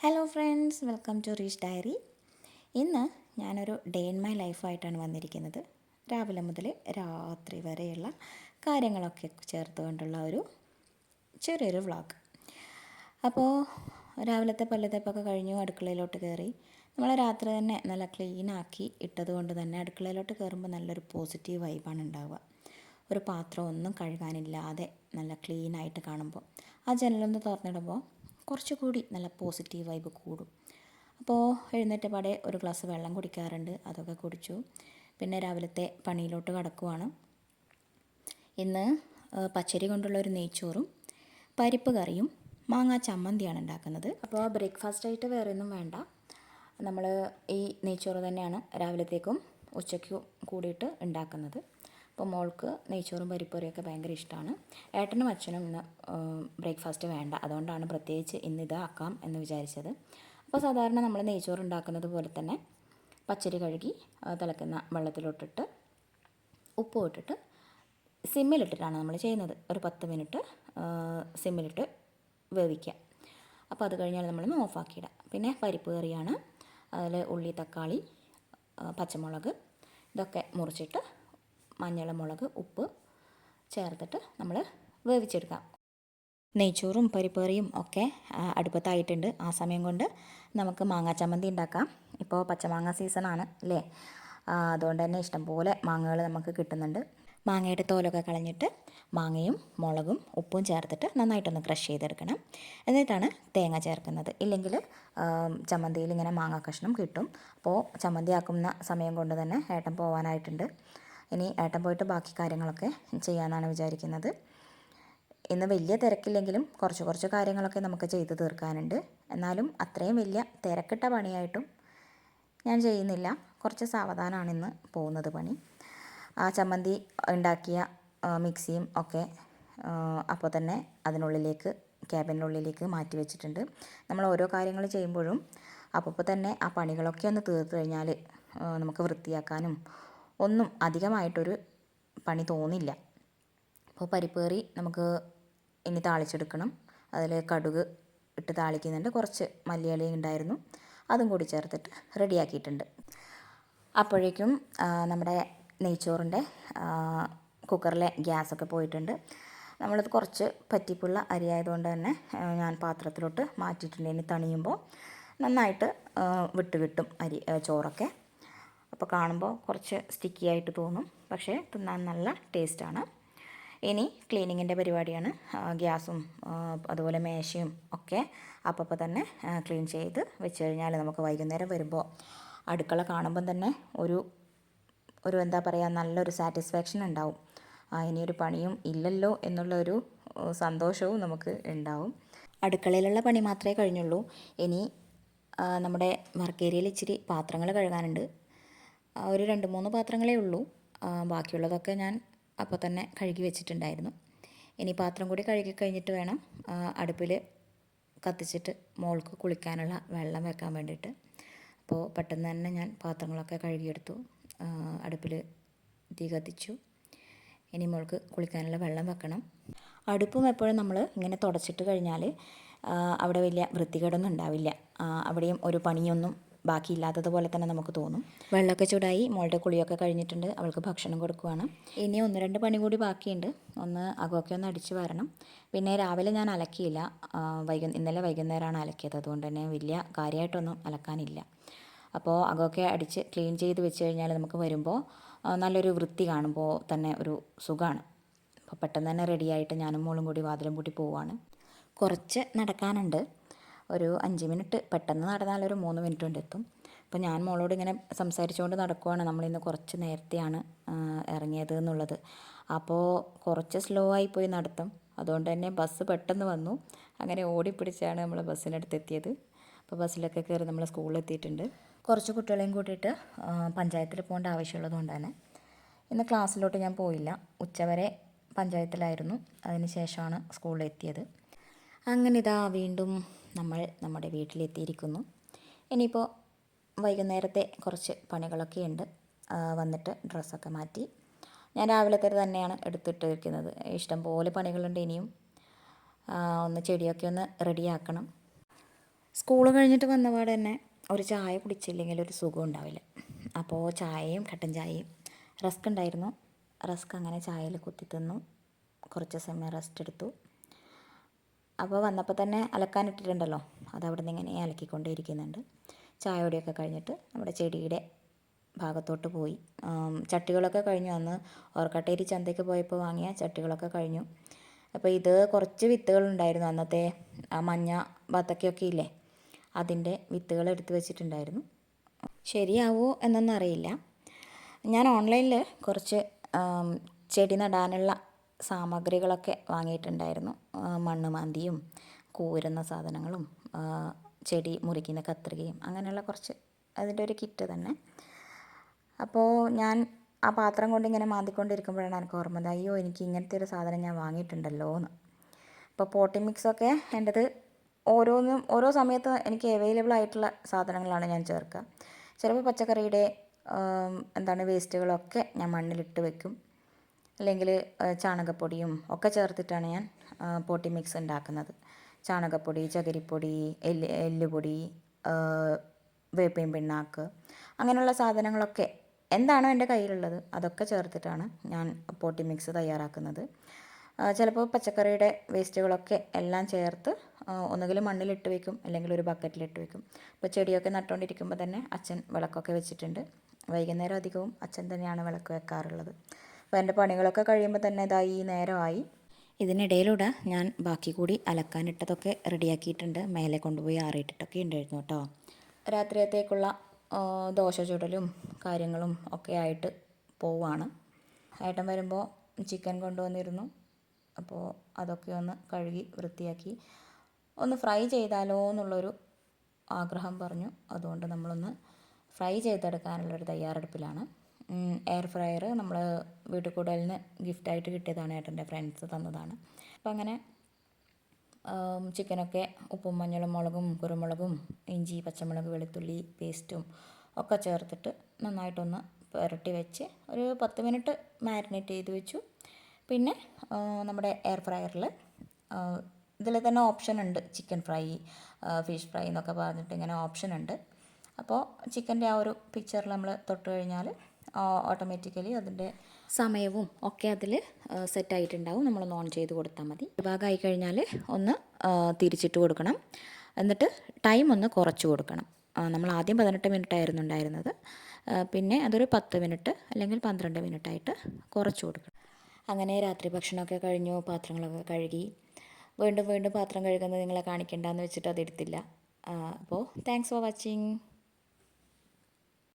Hello friends, welcome to reach diary. ഇന്ന് ഞാനൊരു day in my ലൈഫായിട്ടാണ് വന്നിരിക്കുന്നത്. രാവിലെ മുതൽ രാത്രി വരെയുള്ള കാര്യങ്ങളൊക്കെ ചേർത്തുകൊണ്ടുള്ള ഒരു ചെറിയൊരു വ്ളോഗ്. അപ്പോൾ രാവിലത്തെ പല്ലുതേപ്പൊക്കെ കഴിഞ്ഞു അടുക്കളയിലോട്ട് കയറി. നമ്മൾ രാത്രി തന്നെ നല്ല ക്ലീനാക്കി ഇട്ടത് കൊണ്ട് തന്നെ അടുക്കളയിലോട്ട് കയറുമ്പോൾ നല്ലൊരു പോസിറ്റീവ് വൈബാണ് ഉണ്ടാവുക. ഒരു പാത്രം ഒന്നും കഴുകാനില്ലാതെ നല്ല ക്ലീനായിട്ട് കാണുമ്പോൾ ആ ജനലൊന്ന് തുറന്നിടുമ്പോൾ കുറച്ചുകൂടി നല്ല പോസിറ്റീവ് വൈബ് കൂടും. അപ്പോൾ എഴുന്നേറ്റ പാടെ ഒരു ഗ്ലാസ് വെള്ളം കുടിക്കാറുണ്ട്, അതൊക്കെ കുടിച്ചു. പിന്നെ രാവിലത്തെ പണിയിലോട്ട് കടക്കുവാണ്. ഇന്ന് പച്ചരി കൊണ്ടുള്ള ഒരു നെയ്ച്ചോറും പരിപ്പ് കറിയും മാങ്ങാ ചമ്മന്തിയാണ് ഉണ്ടാക്കുന്നത്. അപ്പോൾ ബ്രേക്ക്ഫാസ്റ്റായിട്ട് വേറെ ഒന്നും വേണ്ട. നമ്മൾ ഈ നെയ്ച്ചോറ് തന്നെയാണ് രാവിലത്തേക്കും ഉച്ചയ്ക്കും കൂടിയിട്ട് ഉണ്ടാക്കുന്നത്. അപ്പോൾ മോൾക്ക് നെയ്ച്ചോറും പരിപ്പുകറിയൊക്കെ ഭയങ്കര ഇഷ്ടമാണ്. ഏട്ടനും അച്ഛനും ഇന്ന് ബ്രേക്ക്ഫാസ്റ്റ് വേണ്ട, അതുകൊണ്ടാണ് പ്രത്യേകിച്ച് ഇന്ന് ഇതാക്കാം എന്ന് വിചാരിച്ചത്. അപ്പോൾ സാധാരണ നമ്മൾ നെയ്ച്ചോറ് ഉണ്ടാക്കുന്നത് പോലെ തന്നെ പച്ചരി കഴുകി തിളയ്ക്കുന്ന വെള്ളത്തിലോട്ടിട്ട് ഉപ്പും ഇട്ടിട്ട് സിമ്മിലിട്ടിട്ടാണ് നമ്മൾ ചെയ്യുന്നത്. ഒരു 10 മിനിറ്റ് സിമ്മിലിട്ട് വേവിക്കുക. അപ്പോൾ അത് കഴിഞ്ഞാൽ നമ്മളൊന്ന് ഓഫാക്കിയിടാം. പിന്നെ പരിപ്പ് കറിയാണ്. അതിൽ ഉള്ളി, തക്കാളി, പച്ചമുളക് ഇതൊക്കെ മുറിച്ചിട്ട് മഞ്ഞൾ, മുളക്, ഉപ്പ് ചേർത്തിട്ട് നമ്മൾ വേവിച്ചെടുക്കാം. നെയ്ച്ചോറും പരിപ്പ് കറിയും ഒക്കെ അടുപ്പത്തായിട്ടുണ്ട്. ആ സമയം കൊണ്ട് നമുക്ക് മാങ്ങാ ചമ്മന്തി ഉണ്ടാക്കാം. ഇപ്പോൾ പച്ചമാങ്ങ സീസണാണ് അല്ലേ? അതുകൊണ്ട് തന്നെ ഇഷ്ടംപോലെ മാങ്ങകൾ നമുക്ക് കിട്ടുന്നുണ്ട്. മാങ്ങയുടെ തോലൊക്കെ കളഞ്ഞിട്ട് മാങ്ങയും മുളകും ഉപ്പും ചേർത്തിട്ട് നന്നായിട്ടൊന്ന് ക്രഷ് ചെയ്തെടുക്കണം. എന്നിട്ടാണ് തേങ്ങ ചേർക്കുന്നത്. ഇല്ലെങ്കിൽ ചമ്മന്തിയിൽ ഇങ്ങനെ മാങ്ങ കഷ്ണം കിട്ടും. അപ്പോൾ ചമ്മന്തി ആക്കുന്ന സമയം കൊണ്ട് തന്നെ ഏട്ടൻ പോകാനായിട്ടുണ്ട്. ഇനി ഏട്ടൻ പോയിട്ട് ബാക്കി കാര്യങ്ങളൊക്കെ ചെയ്യാമെന്നാണ് വിചാരിക്കുന്നത്. ഇന്ന് വലിയ തിരക്കില്ലെങ്കിലും കുറച്ച് കാര്യങ്ങളൊക്കെ നമുക്ക് ചെയ്ത് തീർക്കാനുണ്ട്. എന്നാലും അത്രയും വലിയ തിരക്കിട്ട പണിയായിട്ടും ഞാൻ ചെയ്യുന്നില്ല. കുറച്ച് സാവധാനമാണ് ഇന്ന് പോകുന്നത് പണി. ആ ചമ്മന്തി ഉണ്ടാക്കിയ മിക്സിയും ഒക്കെ അപ്പോൾ തന്നെ അതിനുള്ളിലേക്ക് ക്യാബിനുള്ളിലേക്ക് മാറ്റി വെച്ചിട്ടുണ്ട്. നമ്മൾ ഓരോ കാര്യങ്ങൾ ചെയ്യുമ്പോഴും അപ്പോൾ തന്നെ ആ പണികളൊക്കെ ഒന്ന് തീർത്ത് കഴിഞ്ഞാൽ നമുക്ക് വൃത്തിയാക്കാനും ഒന്നും അധികമായിട്ടൊരു പണി തോന്നില്ല. അപ്പോൾ പരിപ്പ് കറി നമുക്ക് ഇനി താളിച്ചെടുക്കണം. അതിൽ കടുക് ഇട്ട് താളിക്കുന്നുണ്ട്. കുറച്ച് മല്ലിയില ഉണ്ടായിരുന്നു, അതും കൂടി ചേർത്തിട്ട് റെഡിയാക്കിയിട്ടുണ്ട്. അപ്പോഴേക്കും നമ്മുടെ നെയ്ച്ചോറിൻ്റെ കുക്കറിലെ ഗ്യാസൊക്കെ പോയിട്ടുണ്ട്. നമ്മളത് കുറച്ച് പറ്റിപ്പുള്ള അരി ആയതുകൊണ്ട് തന്നെ ഞാൻ പാത്രത്തിലോട്ട് മാറ്റിയിട്ടുണ്ട്. ഇനി തണിയുമ്പോൾ നന്നായിട്ട് വിട്ട് കിട്ടും അരി ചോറൊക്കെ. അപ്പോൾ കാണുമ്പോൾ കുറച്ച് സ്റ്റിക്കി ആയിട്ട് തോന്നും, പക്ഷേ തിന്നാൻ നല്ല ടേസ്റ്റാണ്. ഇനി ക്ലീനിങ്ങിൻ്റെ പരിപാടിയാണ്. ഗ്യാസും അതുപോലെ മേശയും ഒക്കെ അപ്പോൾ തന്നെ ക്ലീൻ ചെയ്ത് വെച്ച് കഴിഞ്ഞാൽ നമുക്ക് വൈകുന്നേരം വരുമ്പോൾ അടുക്കള കാണുമ്പം തന്നെ ഒരു എന്താ പറയുക, നല്ലൊരു സാറ്റിസ്ഫാക്ഷൻ ഉണ്ടാവും. ഇനിയൊരു പണിയും ഇല്ലല്ലോ എന്നുള്ളൊരു സന്തോഷവും നമുക്ക് ഉണ്ടാവും. അടുക്കളയിലുള്ള പണി മാത്രമേ കഴിഞ്ഞുള്ളൂ. ഇനി നമ്മുടെ വർക്ക് ഏരിയയിൽ ഇച്ചിരി പാത്രങ്ങൾ കഴുകാനുണ്ട്. ഒരു 2-3 പാത്രങ്ങളേ ഉള്ളൂ. ബാക്കിയുള്ളതൊക്കെ ഞാൻ അപ്പോൾ തന്നെ കഴുകി വെച്ചിട്ടുണ്ടായിരുന്നു. ഇനി പാത്രം കൂടി കഴുകി കഴിഞ്ഞിട്ട് വേണം അടുപ്പിൽ കത്തിച്ചിട്ട് മോൾക്ക് കുളിക്കാനുള്ള വെള്ളം വെക്കാൻ വേണ്ടിയിട്ട്. അപ്പോൾ പെട്ടെന്ന് തന്നെ ഞാൻ പാത്രങ്ങളൊക്കെ കഴുകിയെടുത്തു. അടുപ്പിൽ തീ കത്തിച്ചു. ഇനി മോൾക്ക് കുളിക്കാനുള്ള വെള്ളം വെക്കണം. അടുപ്പും എപ്പോഴും നമ്മൾ ഇങ്ങനെ തുടച്ചിട്ട് കഴിഞ്ഞാൽ അവിടെ വലിയ വൃത്തികേടൊന്നും ഉണ്ടാവില്ല. അവിടെയും ഒരു പണിയൊന്നും ബാക്കിയില്ലാത്തതുപോലെ തന്നെ നമുക്ക് തോന്നും. വെള്ളമൊക്കെ ചൂടായി, മോളുടെ കുളിയൊക്കെ കഴിഞ്ഞിട്ടുണ്ട്. അവൾക്ക് ഭക്ഷണം കൊടുക്കുവാണ്. ഇനി 1-2 പണി കൂടി ബാക്കിയുണ്ട്. ഒന്ന് അകമൊക്കെ ഒന്ന് അടിച്ച് വാരണം. പിന്നെ രാവിലെ ഞാൻ അലക്കിയില്ല. ഇന്നലെ വൈകുന്നേരമാണ് അലക്കിയത്. അതുകൊണ്ട് തന്നെ വലിയ കാര്യമായിട്ടൊന്നും അലക്കാനില്ല. അപ്പോൾ അകമൊക്കെ അടിച്ച് ക്ലീൻ ചെയ്ത് വെച്ച് കഴിഞ്ഞാൽ നമുക്ക് വരുമ്പോൾ നല്ലൊരു വൃത്തി കാണുമ്പോൾ തന്നെ ഒരു സുഖമാണ്. അപ്പോൾ പെട്ടെന്ന് തന്നെ റെഡിയായിട്ട് ഞാനും മോളും കൂടി വാതിലും പൂട്ടി പോവുകയാണ്. കുറച്ച് നടക്കാനുണ്ട്. ഒരു 5 മിനിറ്റ്, പെട്ടെന്ന് നടന്നാൽ ഒരു 3 മിനിറ്റ് കൊണ്ട് എത്തും. അപ്പോൾ ഞാൻ മോളോട് ഇങ്ങനെ സംസാരിച്ചുകൊണ്ട് നടക്കുവാണ്. നമ്മളിന്ന് കുറച്ച് നേരത്തെയാണ് ഇറങ്ങിയത് എന്നുള്ളത്. അപ്പോൾ കുറച്ച് സ്ലോ ആയിപ്പോയി നടത്തം. അതുകൊണ്ട് തന്നെ ബസ് പെട്ടെന്ന് വന്നു. അങ്ങനെ ഓടിപ്പിടിച്ചാണ് നമ്മൾ ബസ്സിനടുത്ത് എത്തിയത്. അപ്പോൾ ബസ്സിലൊക്കെ കയറി നമ്മൾ സ്കൂളിലെത്തിയിട്ടുണ്ട്. കുറച്ച് കുട്ടികളെയും കൂട്ടിയിട്ട് പഞ്ചായത്തിൽ പോകേണ്ട ആവശ്യമുള്ളത് കൊണ്ട് തന്നെ ഇന്ന് ക്ലാസ്സിലോട്ട് ഞാൻ പോയില്ല. ഉച്ചവരെ പഞ്ചായത്തിലായിരുന്നു. അതിന് ശേഷമാണ് സ്കൂളിലെത്തിയത്. അങ്ങനെ ഇതാ വീണ്ടും നമ്മൾ നമ്മുടെ വീട്ടിലെത്തിയിരിക്കുന്നു. ഇനിയിപ്പോൾ വൈകുന്നേരത്തെ കുറച്ച് പണികളൊക്കെ ഉണ്ട്. വന്നിട്ട് ഡ്രസ്സൊക്കെ മാറ്റി ഞാൻ രാവിലത്തെ തന്നെയാണ് എടുത്തിട്ട് വയ്ക്കുന്നത്. ഇഷ്ടംപോലെ പണികളുണ്ട് ഇനിയും. ഒന്ന് ചെടിയൊക്കെ ഒന്ന് റെഡിയാക്കണം. സ്കൂൾ കഴിഞ്ഞിട്ട് വന്നപാട് തന്നെ ഒരു ചായ കുടിച്ചില്ലെങ്കിൽ ഒരു സുഖം ഉണ്ടാവില്ല. അപ്പോൾ ചായയും കട്ടൻ ചായയും, റസ്ക് ഉണ്ടായിരുന്നു, റസ്ക് അങ്ങനെ ചായയിൽ കുത്തി തിന്നു. കുറച്ച് സമയം റെസ്റ്റ് എടുത്തു. അപ്പോൾ വന്നപ്പോൾ തന്നെ അലക്കാനിട്ടിട്ടുണ്ടല്ലോ, അതവിടെ നിന്ന് ഇങ്ങനെ അലക്കിക്കൊണ്ടേയിരിക്കുന്നുണ്ട്. ചായ കുടിയൊക്കെ കഴിഞ്ഞിട്ട് നമ്മുടെ ചെടിയുടെ ഭാഗത്തോട്ട് പോയി. ചട്ടികളൊക്കെ കഴിഞ്ഞു. അന്ന് ഓർക്കട്ടേരി ചന്തയ്ക്ക് പോയപ്പോൾ വാങ്ങിയ ചട്ടികളൊക്കെ കഴിഞ്ഞു. അപ്പോൾ ഇത് കുറച്ച് വിത്തുകളുണ്ടായിരുന്നു, അന്നത്തെ ആ മഞ്ഞ ബത്തക്കയൊക്കെ ഇല്ലേ, അതിൻ്റെ വിത്തുകൾ എടുത്ത് വെച്ചിട്ടുണ്ടായിരുന്നു. ശരിയാവോ എന്നൊന്നും അറിയില്ല. ഞാൻ ഓൺലൈനിൽ കുറച്ച് ചെടി നടാനുള്ള സാമഗ്രികളൊക്കെ വാങ്ങിയിട്ടുണ്ടായിരുന്നു. മണ്ണ് മാന്തിയും കൂരുന്ന സാധനങ്ങളും ചെടി മുറിക്കുന്ന കത്രികയും അങ്ങനെയുള്ള കുറച്ച്, അതിൻ്റെ ഒരു കിറ്റ് തന്നെ. അപ്പോൾ ഞാൻ ആ പാത്രം കൊണ്ട് ഇങ്ങനെ മാന്തിക്കൊണ്ടിരിക്കുമ്പോഴാണ് എനിക്ക് ഓർമ്മ വന്നത്, അയ്യോ എനിക്ക് ഇങ്ങനത്തെ ഒരു സാധനം ഞാൻ വാങ്ങിയിട്ടുണ്ടല്ലോ എന്ന്. അപ്പോൾ പോട്ടി മിക്സൊക്കെ എൻ്റെത് ഓരോ സമയത്ത് എനിക്ക് അവൈലബിൾ ആയിട്ടുള്ള സാധനങ്ങളാണ് ഞാൻ ചേർക്കുക. ചിലപ്പോൾ പച്ചക്കറിയുടെ വേസ്റ്റുകളൊക്കെ ഞാൻ മണ്ണിലിട്ട് വെക്കും. അല്ലെങ്കിൽ ചാണകപ്പൊടിയും ഒക്കെ ചേർത്തിട്ടാണ് ഞാൻ പോട്ടി മിക്സ് ഉണ്ടാക്കുന്നത്. ചാണകപ്പൊടി, ചകിരിപ്പൊടി, എല്ലുപൊടി, വേപ്പിൻ പിണ്ണാക്ക്, അങ്ങനെയുള്ള സാധനങ്ങളൊക്കെ എന്താണോ എൻ്റെ കയ്യിലുള്ളത് അതൊക്കെ ചേർത്തിട്ടാണ് ഞാൻ പോട്ടി മിക്സ് തയ്യാറാക്കുന്നത്. ചിലപ്പോൾ പച്ചക്കറിയുടെ വേസ്റ്റുകളൊക്കെ എല്ലാം ചേർത്ത് ഒന്നുകിൽ മണ്ണിലിട്ട് വെക്കും, അല്ലെങ്കിൽ ഒരു ബക്കറ്റിലിട്ട് വെക്കും. ഇപ്പോൾ ചെടിയൊക്കെ നട്ടുകൊണ്ടിരിക്കുമ്പോൾ തന്നെ അച്ഛൻ വിളക്കൊക്കെ വെച്ചിട്ടുണ്ട്. വൈകുന്നേരം അധികവും അച്ഛൻ തന്നെയാണ് വിളക്ക് വെക്കാറുള്ളത്. അപ്പോൾ എൻ്റെ പണികളൊക്കെ കഴിയുമ്പോൾ തന്നെ ഇതായി നേരമായി. ഇതിനിടയിലൂടെ ഞാൻ ബാക്കി കൂടി അലക്കാനിട്ടതൊക്കെ റെഡിയാക്കിയിട്ടുണ്ട്. മേലെ കൊണ്ടുപോയി ആറിയിട്ടിട്ടൊക്കെ ഉണ്ടായിരുന്നു കേട്ടോ. രാത്രിയത്തേക്കുള്ള ദോശ ചുടലും കാര്യങ്ങളും ഒക്കെ ആയിട്ട് പോവുകയാണ്. ഏട്ടൻ വരുമ്പോൾ ചിക്കൻ കൊണ്ടുവന്നിരുന്നു. അപ്പോൾ അതൊക്കെ ഒന്ന് കഴുകി വൃത്തിയാക്കി ഒന്ന് ഫ്രൈ ചെയ്താലോ എന്നുള്ളൊരു ആഗ്രഹം പറഞ്ഞു. അതുകൊണ്ട് നമ്മളൊന്ന് ഫ്രൈ ചെയ്തെടുക്കാനുള്ളൊരു തയ്യാറെടുപ്പിലാണ്. എയർ ഫ്രയർ നമ്മൾ വീട്ടിൽ കൂടലിന് ഗിഫ്റ്റായിട്ട് കിട്ടിയതാണ്, ഏട്ടൻ്റെ ഫ്രണ്ട്സ് തന്നതാണ്. അപ്പോൾ അങ്ങനെ ചിക്കനൊക്കെ ഉപ്പും മഞ്ഞളും മുളകും കുരുമുളകും ഇഞ്ചി പച്ചമുളക് വെളുത്തുള്ളി പേസ്റ്റും ഒക്കെ ചേർത്തിട്ട് നന്നായിട്ടൊന്ന് പുരട്ടി വെച്ച് ഒരു 10 മിനിറ്റ് മാരിനേറ്റ് ചെയ്ത് വെച്ചു. പിന്നെ നമ്മുടെ എയർ ഫ്രയറിൽ ഇതിൽ തന്നെ ഓപ്ഷൻ ഉണ്ട്, ചിക്കൻ ഫ്രൈ, ഫിഷ് ഫ്രൈ എന്നൊക്കെ പറഞ്ഞിട്ട് ഇങ്ങനെ ഓപ്ഷൻ ഉണ്ട്. അപ്പോൾ ചിക്കൻ്റെ ആ ഒരു പിക്ചറിൽ നമ്മൾ തൊട്ട് കഴിഞ്ഞാൽ ഓട്ടോമാറ്റിക്കലി അതിൻ്റെ സമയവും ഒക്കെ അതിൽ സെറ്റായിട്ടുണ്ടാവും. നമ്മളൊന്ന് ഓൺ ചെയ്ത് കൊടുത്താൽ മതി. ഒരു ഭാഗമായി കഴിഞ്ഞാൽ ഒന്ന് തിരിച്ചിട്ട് കൊടുക്കണം. എന്നിട്ട് ടൈം ഒന്ന് കുറച്ച് കൊടുക്കണം. നമ്മൾ ആദ്യം 18 മിനിറ്റ് ആയിരുന്നു ഉണ്ടായിരുന്നത്, പിന്നെ അതൊരു 10 മിനിറ്റ് അല്ലെങ്കിൽ 12 മിനിറ്റായിട്ട് കുറച്ച് കൊടുക്കണം. അങ്ങനെ രാത്രി ഭക്ഷണമൊക്കെ കഴിഞ്ഞു, പാത്രങ്ങളൊക്കെ കഴുകി. വീണ്ടും പാത്രം കഴുകുന്നത് നിങ്ങളെ കാണിക്കേണ്ടെന്ന് വെച്ചിട്ട് അതെടുത്തില്ല. അപ്പോൾ താങ്ക്സ് ഫോർ വാച്ചിങ്.